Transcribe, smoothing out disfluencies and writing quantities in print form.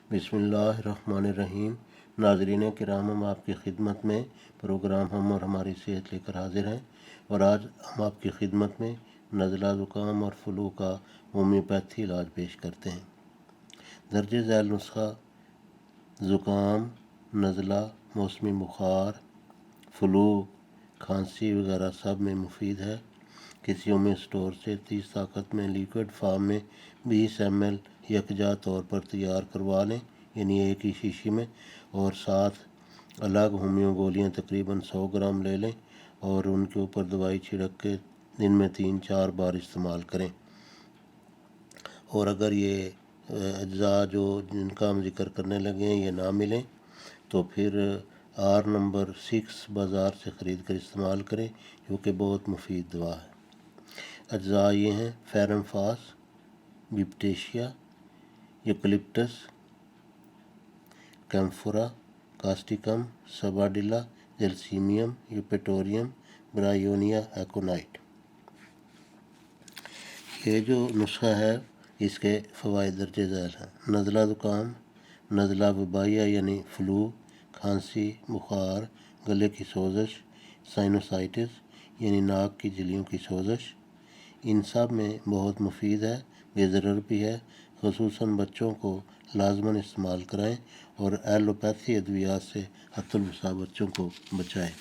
बिस्मिल्लाहिर्रहमानिर्रहीम। नाज़रीन किराम, हम आपकी खिदमत में प्रोग्राम हम और हमारी सेहत लेकर हाजिर हैं और आज हम आपकी खिदमत में नज़ला ज़ुकाम और फ्लू का होम्योपैथी इलाज पेश करते हैं। दर्ज झैल नुस्खा ज़ुकाम, नज़ला, मौसमी बुखार, फ्लू, खांसी वगैरह सब में मुफीद है। किसी में स्टोर से 30 ताकत में लिक्विड फार्म में 20 ml यकजा तौर पर तैयार करवा लें, यानी एक ही शीशी में, और 7 अलग होमियो गोलियाँ तकरीबन 100 ग्राम ले लें और उनके ऊपर दवाई छिड़क के दिन में 3-4 बार इस्तेमाल करें। और अगर ये अज्जा जो जिनका हम जिक्र करने लगे हैं ये ना मिलें तो फिर R नंबर 6 बाज़ार से ख़रीद कर इस्तेमाल करें, जो कि बहुत मुफीद दवा है। अज्जा ये हैं ferrum phos, baptisia, eucalyptus, camphora, causticum, sabadilla, gelsemium, eupatorium, bryonia aconite. ये जो नुस्खा है इसके फ़वाइद दर्ज झैल हैं। नज़ला ज़ुकाम, नज़ला वबाइया यानी फ्लू, खांसी, बुखार, गले की सोजश, साइनोसाइटिस यानी नाक की झिल्लियों की सोजश, इन सब में बहुत मुफीद है, बेज़रर भी है। ख़ुसूसन बच्चों को लाजमन इस्तेमाल कराएं और एलोपैथी अद्वियात से हत्तुल बच्चों को बचाएं।